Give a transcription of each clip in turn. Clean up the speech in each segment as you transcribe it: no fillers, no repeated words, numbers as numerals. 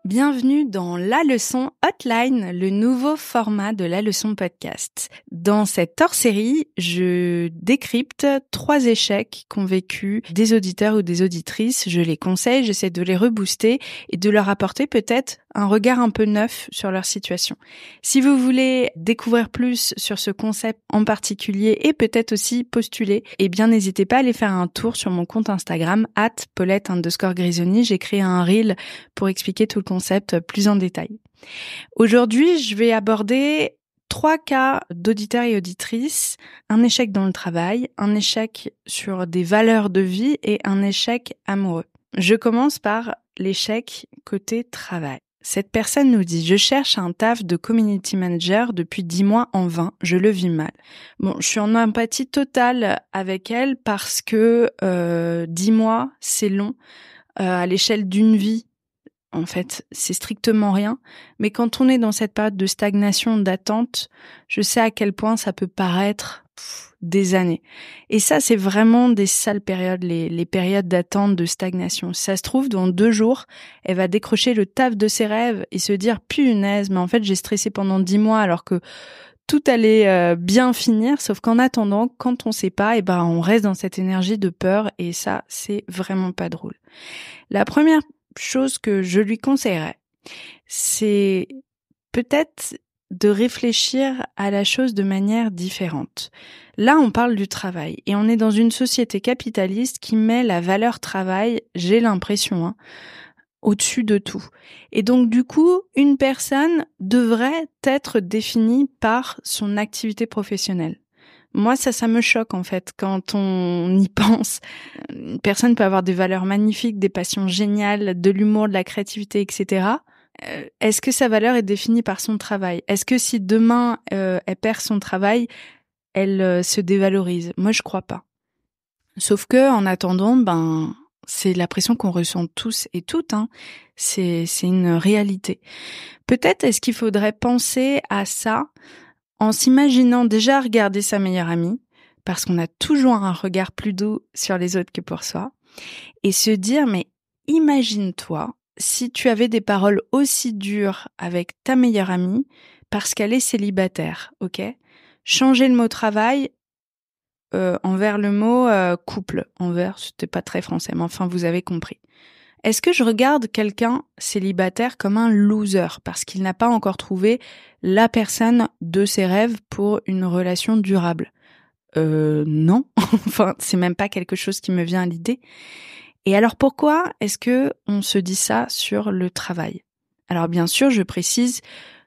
Bienvenue dans La Leçon Hotline, le nouveau format de La Leçon Podcast. Dans cette hors-série, je décrypte 3 échecs qu'ont vécu des auditeurs ou des auditrices. Je les conseille, j'essaie de les rebooster et de leur apporter peut-être un regard un peu neuf sur leur situation. Si vous voulez découvrir plus sur ce concept en particulier et peut-être aussi postuler, eh bien n'hésitez pas à aller faire un tour sur mon compte Instagram @Paulette_Grisoni. J'ai créé un reel pour expliquer tout le concept plus en détail. Aujourd'hui, je vais aborder 3 cas d'auditeurs et auditrices, un échec dans le travail, un échec sur des valeurs de vie et un échec amoureux. Je commence par l'échec côté travail. Cette personne nous dit « Je cherche un taf de community manager depuis 10 mois en vain, je le vis mal. » Bon, je suis en empathie totale avec elle parce que 10 mois, c'est long. À l'échelle d'une vie, en fait, c'est strictement rien. Mais quand on est dans cette période de stagnation, d'attente, je sais à quel point ça peut paraître des années. Et ça, c'est vraiment des sales périodes, les périodes d'attente, de stagnation. Si ça se trouve, dans 2 jours, elle va décrocher le taf de ses rêves et se dire « Punaise, mais en fait, j'ai stressé pendant 10 mois alors que tout allait bien finir. » Sauf qu'en attendant, quand on sait pas, on reste dans cette énergie de peur et ça, c'est vraiment pas drôle. La première chose que je lui conseillerais, c'est peut-être de réfléchir à la chose de manière différente. Là, on parle du travail et on est dans une société capitaliste qui met la valeur travail, j'ai l'impression, au-dessus de tout. Et donc, du coup, une personne devrait être définie par son activité professionnelle. Moi, ça me choque en fait quand on y pense. Une personne peut avoir des valeurs magnifiques, des passions géniales, de l'humour, de la créativité, etc. Est-ce que sa valeur est définie par son travail ? Est-ce que si demain elle perd son travail, elle se dévalorise ? Moi, je crois pas. Sauf que en attendant, c'est la pression qu'on ressent tous et toutes. C'est une réalité. Peut-être est-ce qu'il faudrait penser à ça en s'imaginant déjà regarder sa meilleure amie, parce qu'on a toujours un regard plus doux sur les autres que pour soi, et se dire, mais imagine-toi si tu avais des paroles aussi dures avec ta meilleure amie parce qu'elle est célibataire, ok ? Changer le mot travail envers le mot couple. Envers, c'était pas très français, mais enfin, vous avez compris. Est-ce que je regarde quelqu'un célibataire comme un loser parce qu'il n'a pas encore trouvé la personne de ses rêves pour une relation durable ? Non. Enfin, c'est même pas quelque chose qui me vient à l'idée. Et alors pourquoi est-ce que on se dit ça sur le travail ? Alors bien sûr, je précise,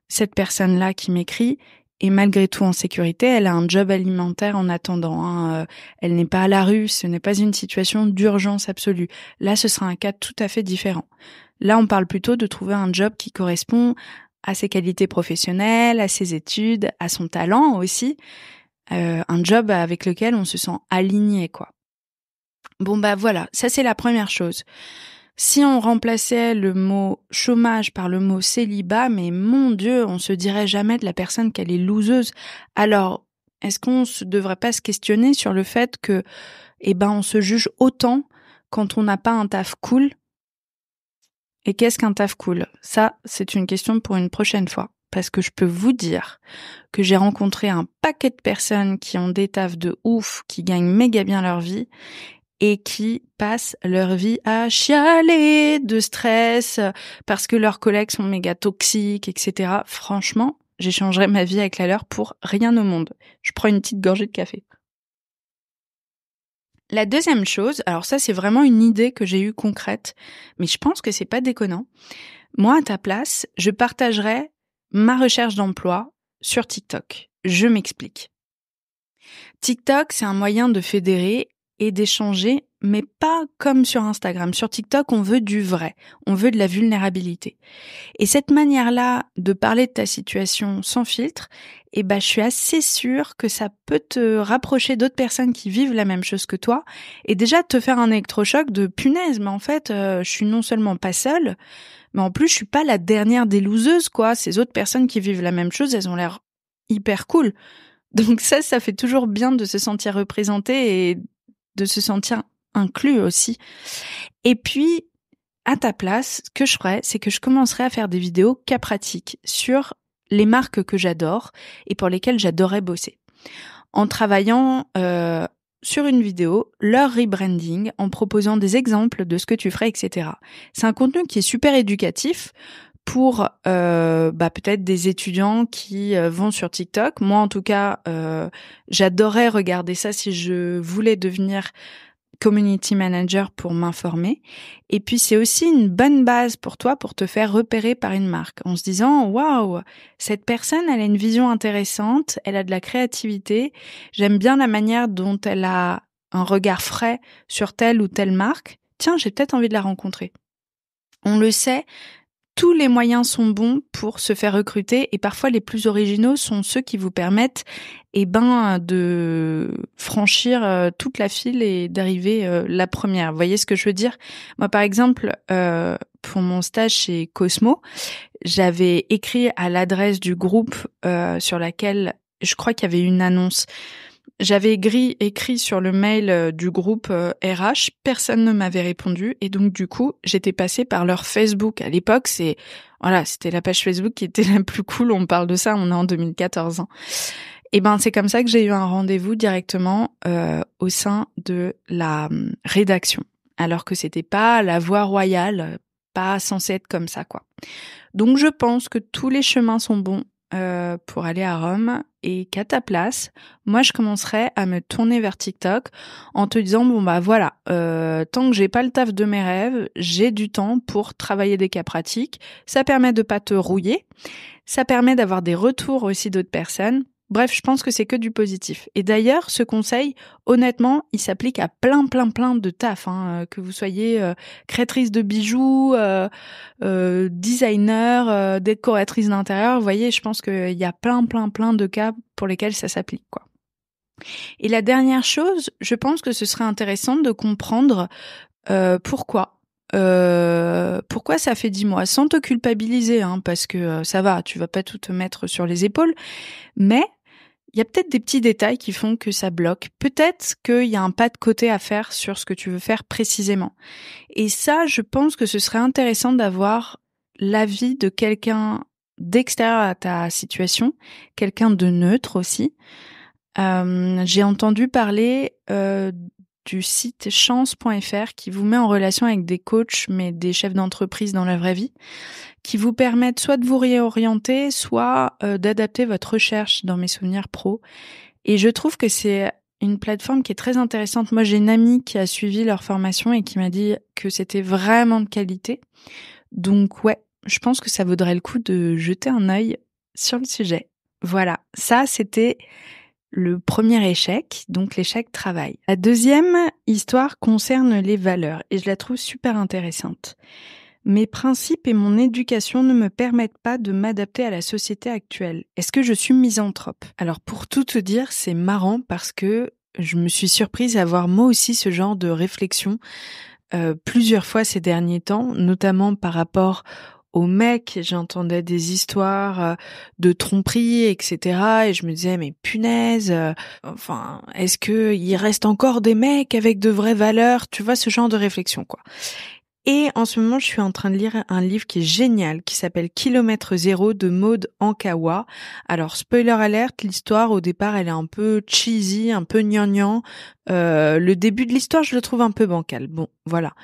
cette personne-là qui m'écrit est malgré tout en sécurité, elle a un job alimentaire en attendant. Elle n'est pas à la rue, ce n'est pas une situation d'urgence absolue. Là, ce sera un cas tout à fait différent. Là, on parle plutôt de trouver un job qui correspond à ses qualités professionnelles, à ses études, à son talent aussi. Un job avec lequel on se sent aligné, quoi. Bon, voilà, ça c'est la première chose. Si on remplaçait le mot chômage par le mot célibat, mais mon Dieu, on se dirait jamais de la personne qu'elle est loseuse. Alors, est-ce qu'on ne devrait pas se questionner sur le fait que, on se juge autant quand on n'a pas un taf cool ? Et qu'est-ce qu'un taf cool ? Ça, c'est une question pour une prochaine fois. Parce que je peux vous dire que j'ai rencontré un paquet de personnes qui ont des tafs de ouf, qui gagnent méga bien leur vie, et qui passent leur vie à chialer de stress parce que leurs collègues sont méga toxiques, etc. Franchement, j'échangerais ma vie avec la leur pour rien au monde. Je prends une petite gorgée de café. La deuxième chose, alors ça c'est vraiment une idée que j'ai eue concrète, mais je pense que c'est pas déconnant. Moi, à ta place, je partagerais ma recherche d'emploi sur TikTok. Je m'explique. TikTok, c'est un moyen de fédérer et d'échanger, mais pas comme sur Instagram. Sur TikTok, on veut du vrai, on veut de la vulnérabilité. Et cette manière-là de parler de ta situation sans filtre, je suis assez sûre que ça peut te rapprocher d'autres personnes qui vivent la même chose que toi et déjà te faire un électrochoc de punaise, mais en fait, je suis non seulement pas seule, mais en plus, je suis pas la dernière des loseuses, quoi. Ces autres personnes qui vivent la même chose, elles ont l'air hyper cool. Donc ça fait toujours bien de se sentir représentée et de se sentir inclus aussi. Et puis, à ta place, ce que je ferais, c'est que je commencerais à faire des vidéos cas pratiques sur les marques que j'adore et pour lesquelles j'adorais bosser. En travaillant sur une vidéo, leur rebranding, en proposant des exemples de ce que tu ferais, etc. C'est un contenu qui est super éducatif pour peut-être des étudiants qui vont sur TikTok. Moi, en tout cas, j'adorais regarder ça si je voulais devenir community manager pour m'informer. Et puis, c'est aussi une bonne base pour toi pour te faire repérer par une marque en se disant « Waouh, cette personne, elle a une vision intéressante, elle a de la créativité, j'aime bien la manière dont elle a un regard frais sur telle ou telle marque. Tiens, j'ai peut-être envie de la rencontrer. » On le sait, tous les moyens sont bons pour se faire recruter et parfois les plus originaux sont ceux qui vous permettent de franchir toute la file et d'arriver la première. Vous voyez ce que je veux dire? Moi, par exemple, pour mon stage chez Cosmo, j'avais écrit à l'adresse du groupe sur laquelle je crois qu'il y avait une annonce. J'avais écrit sur le mail du groupe RH, personne ne m'avait répondu et donc du coup, j'étais passée par leur Facebook. À l'époque, c'était la page Facebook qui était la plus cool, on parle de ça, on est en 2014. Et c'est comme ça que j'ai eu un rendez-vous directement au sein de la rédaction, alors que c'était pas la voie royale, pas censé être comme ça, quoi. Donc je pense que tous les chemins sont bons pour aller à Rome et qu'à ta place, moi je commencerais à me tourner vers TikTok en te disant tant que j'ai pas le taf de mes rêves, j'ai du temps pour travailler des cas pratiques. Ça permet de pas te rouiller, ça permet d'avoir des retours aussi d'autres personnes. Bref, je pense que c'est que du positif. Et d'ailleurs, ce conseil, honnêtement, il s'applique à plein de taf, que vous soyez créatrice de bijoux, designer, décoratrice d'intérieur. Vous voyez, je pense qu'il y a plein de cas pour lesquels ça s'applique, quoi. Et la dernière chose, je pense que ce serait intéressant de comprendre pourquoi. Pourquoi ça fait 10 mois, sans te culpabiliser, parce que ça va, tu vas pas tout te mettre sur les épaules, mais il y a peut-être des petits détails qui font que ça bloque. Peut-être qu'il y a un pas de côté à faire sur ce que tu veux faire précisément. Et ça, je pense que ce serait intéressant d'avoir l'avis de quelqu'un d'extérieur à ta situation, quelqu'un de neutre aussi. J'ai entendu parler du site chance.fr qui vous met en relation avec des coachs, mais des chefs d'entreprise dans la vraie vie, qui vous permettent soit de vous réorienter, soit d'adapter votre recherche dans mes souvenirs pro. Et je trouve que c'est une plateforme qui est très intéressante. Moi, j'ai une amie qui a suivi leur formation et qui m'a dit que c'était vraiment de qualité. Donc ouais, je pense que ça vaudrait le coup de jeter un œil sur le sujet. Voilà, ça c'était le premier échec, donc l'échec travail. La deuxième histoire concerne les valeurs et je la trouve super intéressante. Mes principes et mon éducation ne me permettent pas de m'adapter à la société actuelle. Est-ce que je suis misanthrope? Alors pour tout te dire, c'est marrant parce que je me suis surprise à avoir moi aussi ce genre de réflexion plusieurs fois ces derniers temps, notamment par rapport aux mecs. J'entendais des histoires de tromperie, etc. Et je me disais, mais punaise, est-ce qu'il reste encore des mecs avec de vraies valeurs? Tu vois, ce genre de réflexion, quoi. Et en ce moment, je suis en train de lire un livre qui est génial, qui s'appelle Kilomètre Zéro de Maud Ankawa. Alors, spoiler alert, l'histoire, au départ, elle est un peu cheesy, un peu gnangnan. Le début de l'histoire, je le trouve un peu bancal. Bon, voilà.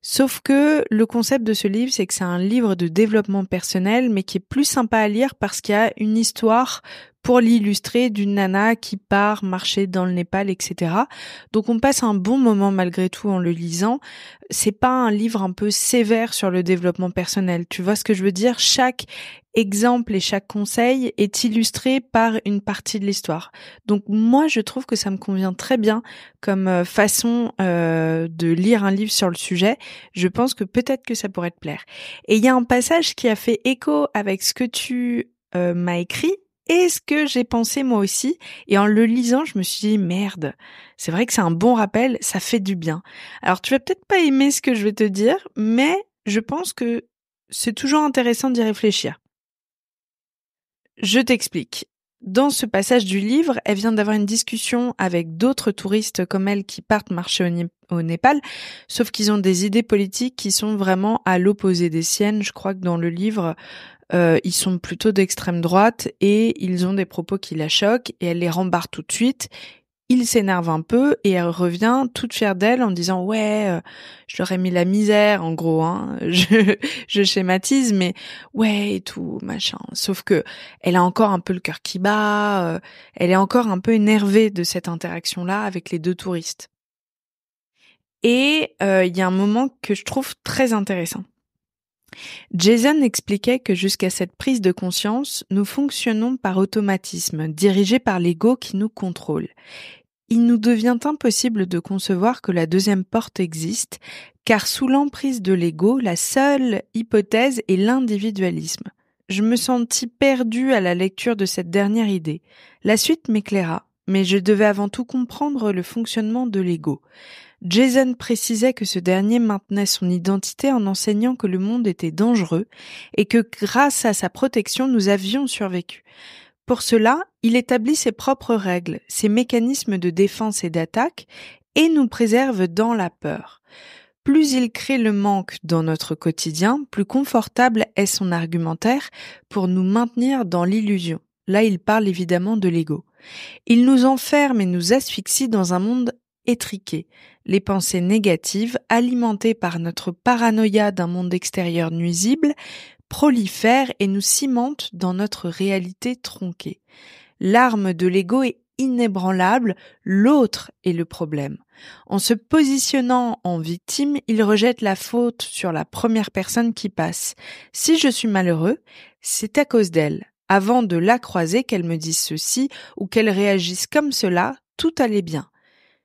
Sauf que le concept de ce livre, c'est que c'est un livre de développement personnel, mais qui est plus sympa à lire parce qu'il y a une histoire pour l'illustrer d'une nana qui part marcher dans le Népal, etc. Donc on passe un bon moment malgré tout en le lisant. C'est pas un livre un peu sévère sur le développement personnel. Tu vois ce que je veux dire? Chaque exemple et chaque conseil est illustré par une partie de l'histoire. Donc moi, je trouve que ça me convient très bien comme façon de lire un livre sur le sujet. Je pense que peut-être que ça pourrait te plaire. Et il y a un passage qui a fait écho avec ce que tu m'as écrit et ce que j'ai pensé moi aussi. Et en le lisant, je me suis dit, merde, c'est vrai que c'est un bon rappel, ça fait du bien. Alors tu vas peut-être pas aimer ce que je vais te dire, mais je pense que c'est toujours intéressant d'y réfléchir. Je t'explique. Dans ce passage du livre, elle vient d'avoir une discussion avec d'autres touristes comme elle qui partent marcher au Népal, sauf qu'ils ont des idées politiques qui sont vraiment à l'opposé des siennes. Je crois que dans le livre, ils sont plutôt d'extrême droite et ils ont des propos qui la choquent et elle les rembarre tout de suite. Il s'énerve un peu et elle revient toute fière d'elle en disant je leur ai mis la misère en gros, hein. Je schématise, mais ouais et tout machin. Sauf que elle a encore un peu le cœur qui bat, elle est encore un peu énervée de cette interaction là avec les deux touristes. Et il y a un moment que je trouve très intéressant. Jason expliquait que jusqu'à cette prise de conscience, nous fonctionnons par automatisme, dirigés par l'ego qui nous contrôle. Il nous devient impossible de concevoir que la deuxième porte existe, car sous l'emprise de l'ego, la seule hypothèse est l'individualisme. Je me sentis perdue à la lecture de cette dernière idée. La suite m'éclaira, mais je devais avant tout comprendre le fonctionnement de l'ego. Jason précisait que ce dernier maintenait son identité en enseignant que le monde était dangereux et que grâce à sa protection, nous avions survécu. Pour cela, il établit ses propres règles, ses mécanismes de défense et d'attaque, et nous préserve dans la peur. Plus il crée le manque dans notre quotidien, plus confortable est son argumentaire pour nous maintenir dans l'illusion. Là, il parle évidemment de l'ego. Il nous enferme et nous asphyxie dans un monde étriqué. Les pensées négatives, alimentées par notre paranoïa d'un monde extérieur nuisible, prolifèrent et nous cimentent dans notre réalité tronquée. L'arme de l'ego est inébranlable, l'autre est le problème. En se positionnant en victime, il rejette la faute sur la première personne qui passe. Si je suis malheureux, c'est à cause d'elle. Avant de la croiser, qu'elle me dise ceci ou qu'elle réagisse comme cela, tout allait bien.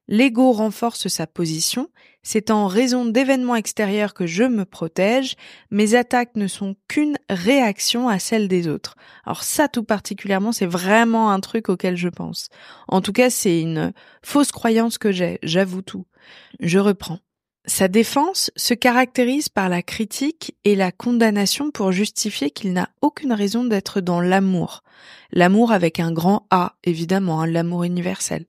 L'ego renforce sa position, c'est en raison d'événements extérieurs que je me protège, mes attaques ne sont qu'une réaction à celles des autres. Alors ça tout particulièrement, c'est vraiment un truc auquel je pense. En tout cas, c'est une fausse croyance que j'ai, j'avoue tout. Je reprends. Sa défense se caractérise par la critique et la condamnation pour justifier qu'il n'a aucune raison d'être dans l'amour. L'amour avec un grand A, évidemment, hein, l'amour universel.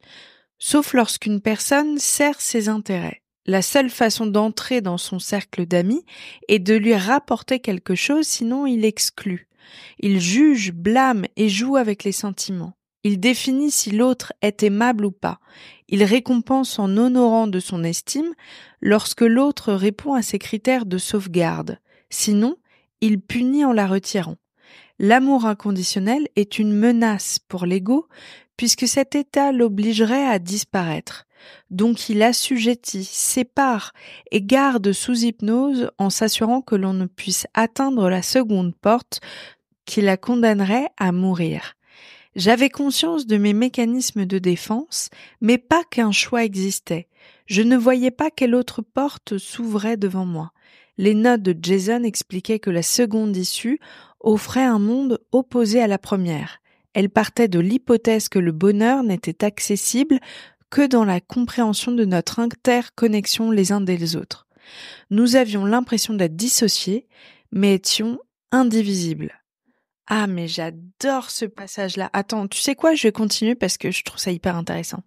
Sauf lorsqu'une personne sert ses intérêts. La seule façon d'entrer dans son cercle d'amis est de lui rapporter quelque chose, sinon il exclut. Il juge, blâme et joue avec les sentiments. Il définit si l'autre est aimable ou pas. Il récompense en honorant de son estime lorsque l'autre répond à ses critères de sauvegarde. Sinon, il punit en la retirant. L'amour inconditionnel est une menace pour l'ego puisque cet état l'obligerait à disparaître. Donc il assujettit, sépare et garde sous hypnose en s'assurant que l'on ne puisse atteindre la seconde porte qui la condamnerait à mourir. J'avais conscience de mes mécanismes de défense, mais pas qu'un choix existait. Je ne voyais pas quelle autre porte s'ouvrait devant moi. Les notes de Jason expliquaient que la seconde issue offrait un monde opposé à la première. Elle partait de l'hypothèse que le bonheur n'était accessible que dans la compréhension de notre interconnexion les uns des autres. Nous avions l'impression d'être dissociés, mais étions indivisibles. Ah, mais j'adore ce passage-là. Attends, tu sais quoi? Je vais continuer parce que je trouve ça hyper intéressant.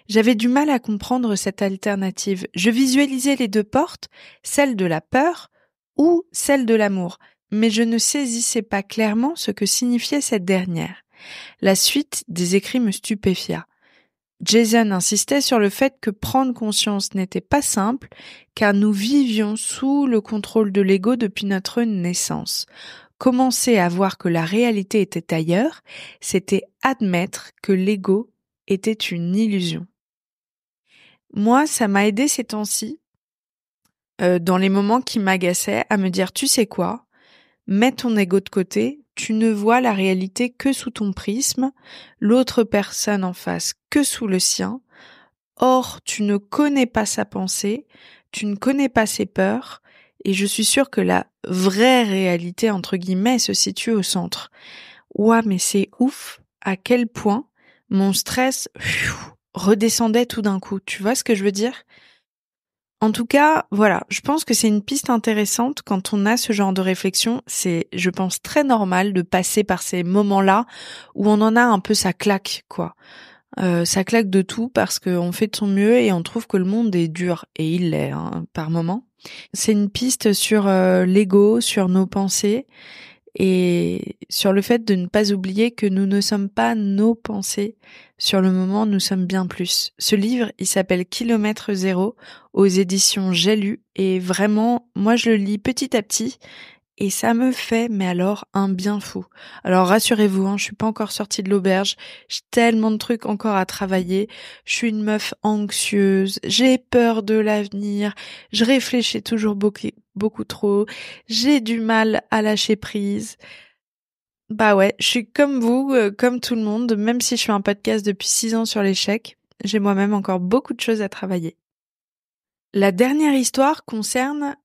J'avais du mal à comprendre cette alternative. Je visualisais les deux portes, celle de la peur ou celle de l'amour, mais je ne saisissais pas clairement ce que signifiait cette dernière. La suite des écrits me stupéfia. Jason insistait sur le fait que prendre conscience n'était pas simple, car nous vivions sous le contrôle de l'ego depuis notre naissance. Commencer à voir que la réalité était ailleurs, c'était admettre que l'ego était une illusion. Moi, ça m'a aidé ces temps-ci, dans les moments qui m'agaçaient, à me dire, tu sais quoi, mets ton ego de côté, tu ne vois la réalité que sous ton prisme, l'autre personne en face que sous le sien. Or, tu ne connais pas sa pensée, tu ne connais pas ses peurs, et je suis sûre que la vraie réalité, entre guillemets, se situe au centre. Ouah, mais c'est ouf à quel point mon stress redescendait tout d'un coup. Tu vois ce que je veux dire? En tout cas, voilà, je pense que c'est une piste intéressante quand on a ce genre de réflexion. C'est, je pense, très normal de passer par ces moments-là où on en a un peu sa claque, quoi. Ça claque de tout parce qu'on fait de son mieux et on trouve que le monde est dur. Et il l'est, hein, par moments. C'est une piste sur l'ego, sur nos pensées et sur le fait de ne pas oublier que nous ne sommes pas nos pensées. Sur le moment, nous sommes bien plus. Ce livre, il s'appelle Kilomètre Zéro aux éditions J'ai lu et vraiment, moi je le lis petit à petit et ça me fait, mais alors, un bien fou. Alors rassurez-vous, hein, je suis pas encore sortie de l'auberge, j'ai tellement de trucs encore à travailler, je suis une meuf anxieuse, j'ai peur de l'avenir, je réfléchis toujours beaucoup trop, j'ai du mal à lâcher prise. Bah ouais, je suis comme vous, comme tout le monde, même si je fais un podcast depuis 6 ans sur l'échec, j'ai moi-même encore beaucoup de choses à travailler. La dernière histoire concerne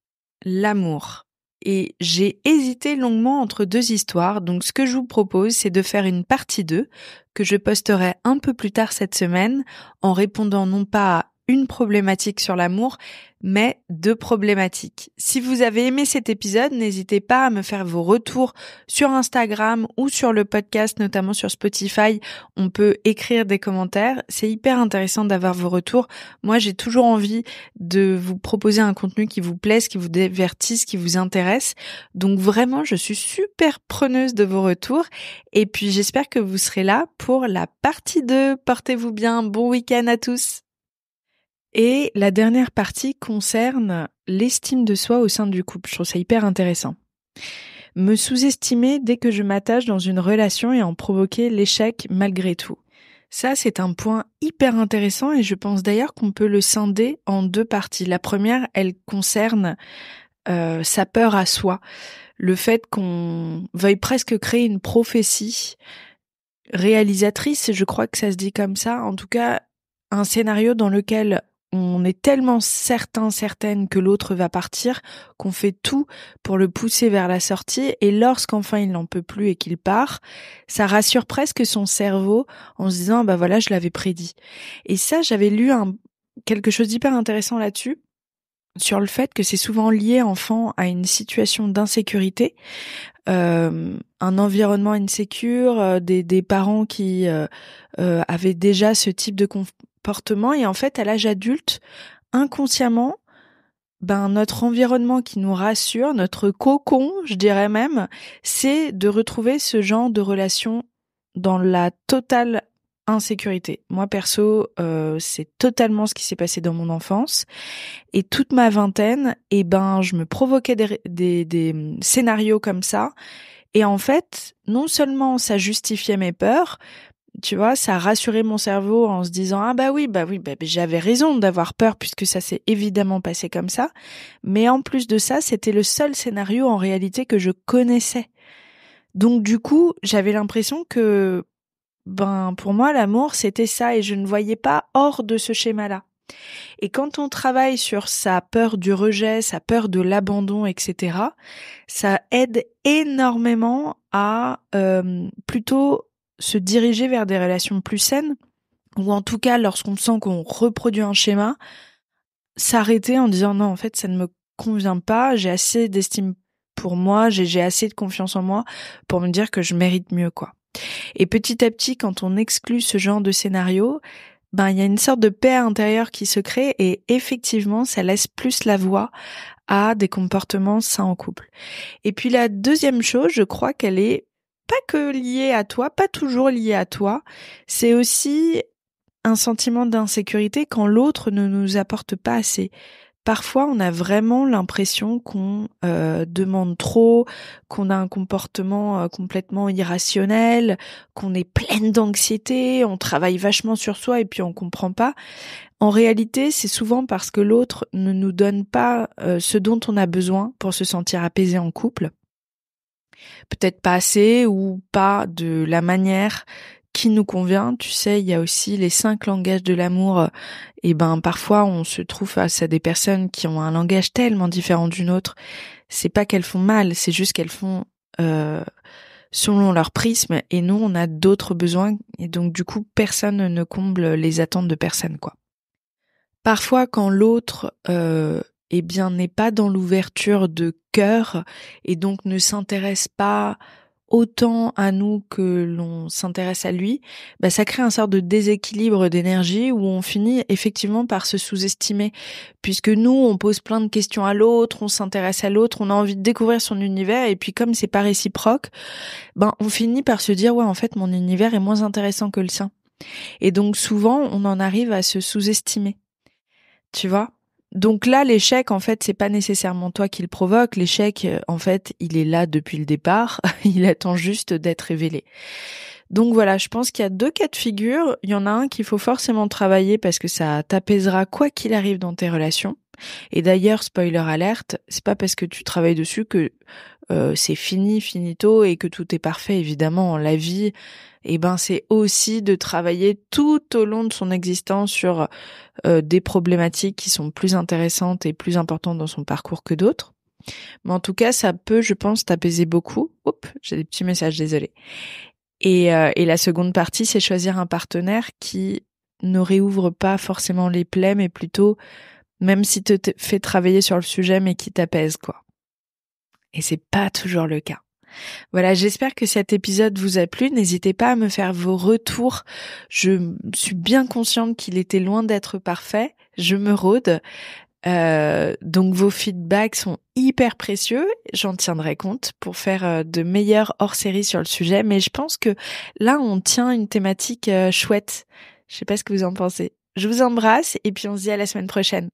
l'amour. Et j'ai hésité longuement entre deux histoires, donc ce que je vous propose, c'est de faire une partie 2 que je posterai un peu plus tard cette semaine en répondant non pas à une problématique sur l'amour, mais 2 problématiques. Si vous avez aimé cet épisode, n'hésitez pas à me faire vos retours sur Instagram ou sur le podcast, notamment sur Spotify. On peut écrire des commentaires. C'est hyper intéressant d'avoir vos retours. Moi, j'ai toujours envie de vous proposer un contenu qui vous plaise, qui vous divertisse, qui vous intéresse. Donc vraiment, je suis super preneuse de vos retours. Et puis, j'espère que vous serez là pour la partie 2. Portez-vous bien. Bon week-end à tous. Et la dernière partie concerne l'estime de soi au sein du couple. Je trouve ça hyper intéressant. Me sous-estimer dès que je m'attache dans une relation et en provoquer l'échec malgré tout. Ça, c'est un point hyper intéressant et je pense d'ailleurs qu'on peut le scinder en 2 parties. La première, elle concerne sa peur à soi. Le fait qu'on veuille presque créer une prophétie réalisatrice, je crois que ça se dit comme ça. En tout cas, un scénario dans lequel on est tellement certaine que l'autre va partir qu'on fait tout pour le pousser vers la sortie et lorsqu'enfin il n'en peut plus et qu'il part, ça rassure presque son cerveau en se disant bah voilà, je l'avais prédit. Et ça, j'avais lu quelque chose d'hyper intéressant là-dessus sur le fait que c'est souvent lié enfant à une situation d'insécurité, un environnement insécure, des parents qui avaient déjà ce type de comportement et en fait à l'âge adulte, inconsciemment, notre environnement qui nous rassure, notre cocon, je dirais même, c'est de retrouver ce genre de relation dans la totale insécurité. Moi perso, c'est totalement ce qui s'est passé dans mon enfance et toute ma vingtaine, je me provoquais des scénarios comme ça et en fait, non seulement ça justifiait mes peurs, tu vois, ça rassurait mon cerveau en se disant ah bah oui, j'avais raison d'avoir peur puisque ça s'est évidemment passé comme ça, mais en plus de ça, c'était le seul scénario en réalité que je connaissais. Donc du coup, j'avais l'impression que pour moi l'amour c'était ça et je ne voyais pas hors de ce schéma-là. Et quand on travaille sur sa peur du rejet, sa peur de l'abandon, etc., ça aide énormément à plutôt se diriger vers des relations plus saines, ou en tout cas, lorsqu'on sent qu'on reproduit un schéma, s'arrêter en disant non, en fait, ça ne me convient pas, j'ai assez d'estime pour moi, j'ai assez de confiance en moi pour me dire que je mérite mieux, quoi. Et petit à petit, quand on exclut ce genre de scénario, il y a une sorte de paix intérieure qui se crée et effectivement, ça laisse plus la voie à des comportements sains en couple. Et puis la deuxième chose, je crois qu'elle est pas que liée à toi, pas toujours liée à toi, c'est aussi un sentiment d'insécurité quand l'autre ne nous apporte pas assez. Parfois, on a vraiment l'impression qu'on demande trop, qu'on a un comportement complètement irrationnel, qu'on est pleine d'anxiété, on travaille vachement sur soi et puis on comprend pas. En réalité, c'est souvent parce que l'autre ne nous donne pas ce dont on a besoin pour se sentir apaisé en couple. Peut-être pas assez ou pas de la manière qui nous convient. Tu sais, il y a aussi les 5 langages de l'amour. Et parfois, on se trouve face à des personnes qui ont un langage tellement différent d'une autre. C'est pas qu'elles font mal, c'est juste qu'elles font selon leur prisme. Et nous, on a d'autres besoins. Et donc, du coup, personne ne comble les attentes de personne, quoi. Parfois, quand l'autre, n'est pas dans l'ouverture de cœur et donc ne s'intéresse pas autant à nous que l'on s'intéresse à lui, ça crée un sort de déséquilibre d'énergie où on finit effectivement par se sous-estimer. Puisque nous, on pose plein de questions à l'autre, on s'intéresse à l'autre, on a envie de découvrir son univers et puis comme c'est pas réciproque, on finit par se dire ouais, en fait, mon univers est moins intéressant que le sien. Et donc souvent, on en arrive à se sous-estimer. Tu vois ? Donc là, l'échec, en fait, c'est pas nécessairement toi qui le provoque. L'échec, en fait, il est là depuis le départ. Il attend juste d'être révélé. Donc voilà, je pense qu'il y a 2 cas de figure. Il y en a un qu'il faut forcément travailler parce que ça t'apaisera quoi qu'il arrive dans tes relations. Et d'ailleurs, spoiler alerte, c'est pas parce que tu travailles dessus que c'est finito et que tout est parfait. Évidemment, la vie, c'est aussi de travailler tout au long de son existence sur des problématiques qui sont plus intéressantes et plus importantes dans son parcours que d'autres. Mais en tout cas, ça peut, je pense, t'apaiser beaucoup. Oups, j'ai des petits messages, désolée. Et la seconde partie, c'est choisir un partenaire qui ne réouvre pas forcément les plaies, mais plutôt, même si te fait travailler sur le sujet, mais qui t'apaise, quoi. Et c'est pas toujours le cas. Voilà, j'espère que cet épisode vous a plu. N'hésitez pas à me faire vos retours. Je suis bien consciente qu'il était loin d'être parfait. Je me rôde. Donc vos feedbacks sont hyper précieux. J'en tiendrai compte pour faire de meilleurs hors-série sur le sujet. Mais je pense que là, on tient une thématique chouette. Je sais pas ce que vous en pensez. Je vous embrasse et puis on se dit à la semaine prochaine.